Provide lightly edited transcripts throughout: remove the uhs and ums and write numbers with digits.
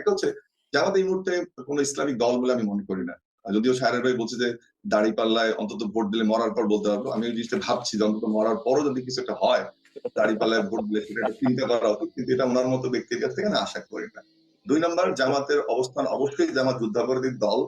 একটা হচ্ছে জামাত এই মুহূর্তে কোনো ইসলামিক দল বলে আমি মনে করি না। যদিও সাহের ভাই বলছে যে দাঁড়িপাল্লায় অন্তত ভোট দিলে মরার পর বলতে পারবো, আমি ওই জিনিসটা ভাবছি যে অন্তত মরার পরও যদি কিছু একটা হয় দাঁড়িপাল্লায় ভোট দিলে সেটা একটা চিন্তা করা উচিত, কিন্তু এটা ওনার মতো ব্যক্তির কাছ থেকে না আশা করি না। 2 নম্বর, জামাতের অবস্থান অবশ্যই জামাত যুদ্ধাপরাধীর দল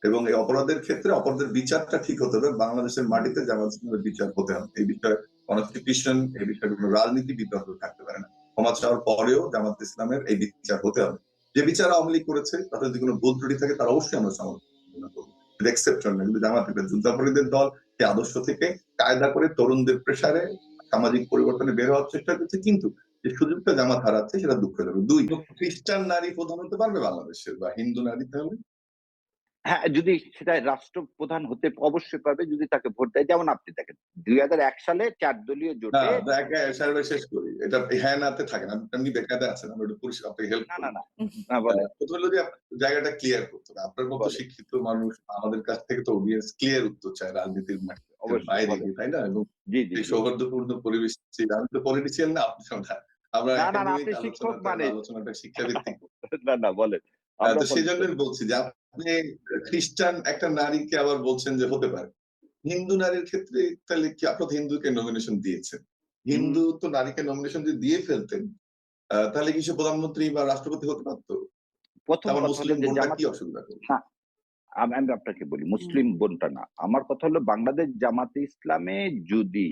এবং এই অপরাধের ক্ষেত্রে অপরাধের বিচারটা ঠিক হতে হবে। বাংলাদেশের মাটিতে জামাত ইসলামের বিচার হতে হবে। এই বিষয়ে কনস্টিটিউশন, এই বিষয়ে কোনো রাজনীতি বিতর্ক থাকতে পারে না। ক্ষমা চাওয়ার পরেও জামাত ইসলামের এই বিচার হতে হবে। যে বিচার আওয়ামী লীগ করেছে তাতে যদি কোনো ভুল ত্রুটি থাকে তারা অবশ্যই আমরা সমালোচনা করবো, এক্সেপশন না। কিন্তু জামাত একটা যুদ্ধাপরাধীদের দল, সে আদর্শ থেকে কায়দা করে তরুণদের প্রেসারে সামাজিক পরিবর্তনে বের হওয়ার চেষ্টা করছে, কিন্তু যে সুযোগটা জামাত হারাচ্ছে সেটা দুঃখজনক। 2, খ্রিস্টান নারী প্রধান হতে পারবে বাংলাদেশের বা হিন্দু নারী, তাহলে হ্যাঁ, যদি সেটা রাষ্ট্রপ্রধান হতে অবশ্যই পারবে যদি তাকে ভোট দেয়। যেমন আপনি দেখেন 2001 সালে 4 দলীয় জোটে শেষ করি, এটা হ্যাঁ নাতে থাকে না, আপনি বেকায়দা আছেন, আমরা একটু পরিষ্কার আপনাকে হেল্প না করি। না না না বলে প্রথম হলো যে জায়গাটা ক্লিয়ার করতে হবে। আপনার মতো শিক্ষিত মানুষ আমাদের কাছ থেকে তো অডিয়েন্স ক্লিয়ার উত্তর চায় রাজনীতির বাইরে গিয়ে, তাই না? এবং সৌহার্দ্যপূর্ণ পরিবেশ, আমি তো পলিটিশিয়ান না, আপনি আমরা একাডেমিক আলোচনাটা শিক্ষাভিত্তিক। না না বলেন। তো সেই জন্যই বলছি যে আপনি খ্রিস্টান একটা নারীকে আবার বলছেন যে হতে পারে। হিন্দু নারীর ক্ষেত্রে তাহলে কি আপনার হিন্দুকে নমিনেশন দিয়েছেন? হিন্দু তো নারীকে নমিনেশন যদি দিয়ে ফেলতেন তাহলে কি সে প্রধানমন্ত্রী বা রাষ্ট্রপতি হতে পারতো? প্রথম মুসলিম বোনটা কি অসুবিধা করবে? আমি আপনাকে বলি, মুসলিম বোনটা না, আমার কথা হলো বাংলাদেশ জামাতে ইসলামে যদি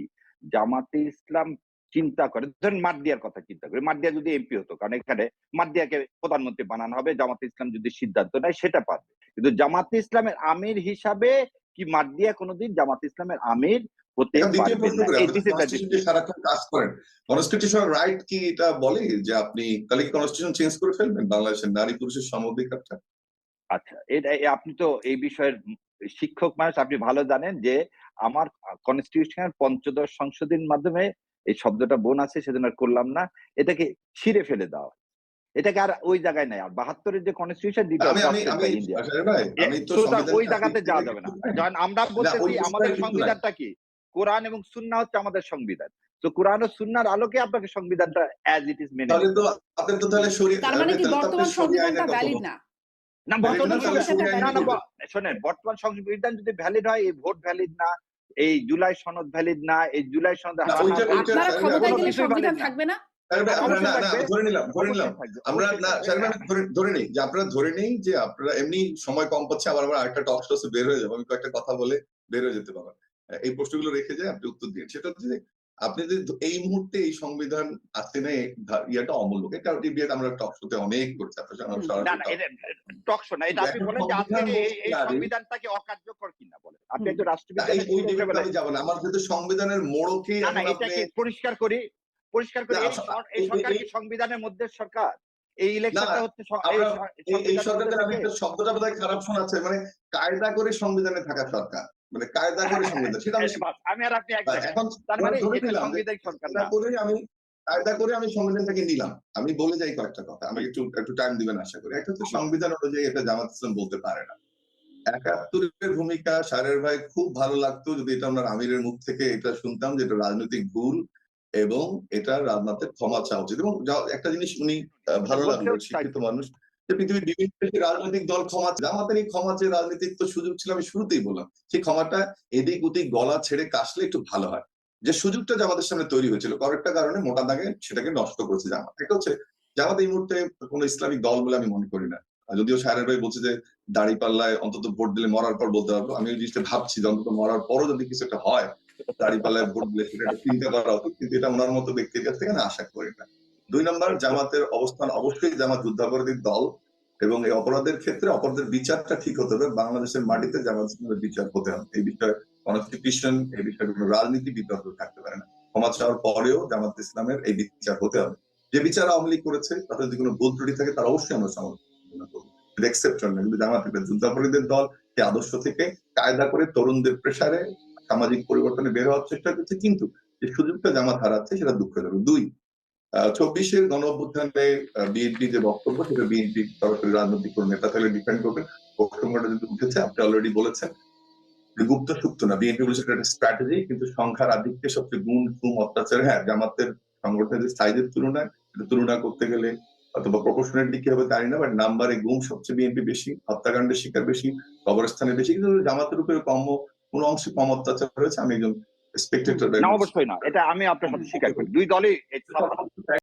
জামাতে ইসলাম চিন্তা করে, ধরেন মারদিয়ার কথা চিন্তা করে, মারদিয়া যদি এমপি হতো, কারণ এখানে মারদিয়াকে প্রধানমন্ত্রী বানানো হবে, জামাতে ইসলাম যদি সিদ্ধান্ত নেয় সেটা পারবে। কিন্তু জামাতে ইসলামের আমির হিসাবে কি মারদিয়া কোনোদিন জামাতে ইসলামের আমির হতে পারবে না। সারাক্ষণ কাজ করেন, কনস্টিটিউশনাল রাইট কি এটা বলে যে আপনি তাহলে কি কনস্টিটিউশন চেঞ্জ করে ফেলবেন বাংলাদেশের নারী পুরুষের সমাধিকারটা? আচ্ছা, এটা আপনি তো এই বিষয়ের শিক্ষক মানুষ, আপনি ভালো জানেন যে আমার কনস্টিটিউশনের ৫ম সংশোধনীর মাধ্যমে এই শব্দটা বোন আছে সেজন্য আর করলাম না, এটাকে ছিঁড়ে ফেলে দেওয়া, এটাকে আর ওই জায়গায় নাই। আর ৭২-এর যে কনস্টিটিউশন ওই জায়গাতে যাওয়া যাবে না। যখন আমরা বলতেছি আমাদের সংবিধানটা কি, কোরআন এবং সুন্নাহ হচ্ছে আমাদের সংবিধান, তো কোরআন ও সুন্নাহর আলোকে আপনাকে সংবিধানটা অ্যাজ ইট ইজ মেনে নিতে হবে। তার মানে কি বর্তমান সংবিধানটা ভ্যালিড না? না, শোনেন, বর্তমান সংবিধান যদি ভ্যালিড হয়, এই ভোট ভ্যালিড না, এই জুলাই সনদ ভ্যালিড না, এই জুলাই সনদ আপনারা ক্ষমতায় গেলে সংবিধান থাকবে না? ধরে নেই যে আপনারা এমনি সময় কম পাচ্ছে, আবার আরেকটা টক শোতে বের হয়ে যাবো, আমি কয়েকটা কথা বলে বের হয়ে যেতে পারবেন। এই প্রশ্নগুলো রেখে যায় আপনি উত্তর দিন। সেটা হচ্ছে আপনি যদি এই মুহূর্তে এই সংবিধান আসতে নেই, ইয়াটা অমূল্য, এটা আমরা টক শোতে অনেক করছি। টক শো না, এটা আপনি বলেন যে আজকে এই সংবিধানটাকে অকার্যকর কিনা বলেন। আপনি একটু রাষ্ট্রবিজ্ঞানে যাবেন, আমার কিন্তু সংবিধানের মোড়কে এটাকে পরিষ্কার করি, এই সরকার কি সংবিধানের মধ্যে সরকার? এই ইলেকশনটা হচ্ছে এই সরকারের, আমি একটা শব্দটা বোধহয় খারাপ শোনাচ্ছে, মানে কায়দা করে সংবিধানে থাকা সরকার, মানে কায়দা করে সংবিধান, সেটা আমি আর আপনি এখন কায়দা করে আমি সংবিধানটাকে নিলাম। আমি বলে যাই কয়েকটা কথা, আমি একটু টাইম দিবেন আশা করি। একটা হচ্ছে সংবিধান অনুযায়ী এটা জামাত ইসলাম বলতে পারে না। ৭১-এর ভূমিকা সারের ভাই খুব ভালো লাগতো যদি এটা আমরা আমিরের মুখ থেকে এটা শুনতাম যে এটা রাজনৈতিক ভুল এবং এটা রাজনাথের ক্ষমা চাওয়া উচিত। এবং একটা জিনিস উনি ভালো লাগলো, শিক্ষিত মানুষ, যে পৃথিবীর বিভিন্ন রাজনৈতিক দল ক্ষমা, জামাতের এই ক্ষমা যে রাজনীতির তো সুযোগ ছিল, আমি শুরুতেই বললাম, সেই ক্ষমাটা এদিক ওদিক গলা ছেড়ে কাশলে একটু ভালো হয়। যে সুযোগটা জামাতের সামনে তৈরি হয়েছিল কয়েকটা কারণে মোটা দাগে সেটাকে নষ্ট করেছে জামাত। একটা হচ্ছে জামাত এই মুহূর্তে কোনো ইসলামিক দল বলে আমি মনে করি না। যদিও সাহের ভাই বলছে যে দাঁড়িপাল্লায় অন্তত ভোট দিলে মরার পর বলতে পারবো, আমি ওই জিনিসটা ভাবছি যে অন্তত মরার পরও যদি কিছু একটা হয় দাঁড়িপাল্লায় ভোট দিলে সেটা একটা চিন্তা করা উচিত, কিন্তু এটা ওনার মতো ব্যক্তির কাছ থেকে না আশা করি না। 2 নম্বর, জামাতের অবস্থান অবশ্যই জামাত যুদ্ধাপরাধীর দল এবং এই অপরাধের ক্ষেত্রে অপরাধের বিচারটা ঠিক হতে হবে। বাংলাদেশের মাটিতে জামাত ইসলামের বিচার হতে হবে। এই বিষয়ে কনস্টিটিউশন, এই বিষয়ে কোনো রাজনীতি বিতর্ক থাকতে পারে না। ক্ষমা চাওয়ার পরেও জামাত ইসলামের এই বিচার হতে হবে। যে বিচার আওয়ামী লীগ করেছে তাতে যদি কোনো ভুল ত্রুটি থাকে তারা অবশ্যই আমরা সমালোচনা করবো, এক্সেপশন না। কিন্তু জামাত একটা যুদ্ধাপরাধীদের দল, সে আদর্শ থেকে কায়দা করে তরুণদের প্রেসারে সামাজিক পরিবর্তনে বের হওয়ার চেষ্টা করছে, কিন্তু যে সুযোগটা জামাত হারাচ্ছে সেটা দুঃখজনক। 2, 24-এর গণ অভ্যুত্থানে বিএনপি যে বক্তব্য, সেটা বিএনপি সরাসরি রাজনৈতিক কোন নেতা তাহলে ডিপেন্ড করবে। প্রসঙ্গটা যদি উঠেছে, আপনি অলরেডি বলেছেন গুপ্ত সুপ্ত না, বিএনপি বলেছে একটা স্ট্র্যাটেজি, কিন্তু সংখ্যার আধিক্যে সবচেয়ে গুম অত্যাচার, হ্যাঁ জামাতের সংগঠনের সাইজের তুলনায় তুলনা করতে গেলে অথবা প্রপোর্শনেটলি কি হবে জানি না, বাট নাম্বারে গুম সবচেয়ে বিএনপি বেশি, হত্যাকাণ্ডের শিকার বেশি, কবরস্থানে বেশি, কিন্তু জামাতের উপরে কোন অংশে কম অত্যাচার হয়েছে আমি একজন স্পেক্টেটর না, অবশ্যই না, এটা আমি আপনার সাথে স্বীকার করি, দুই দলই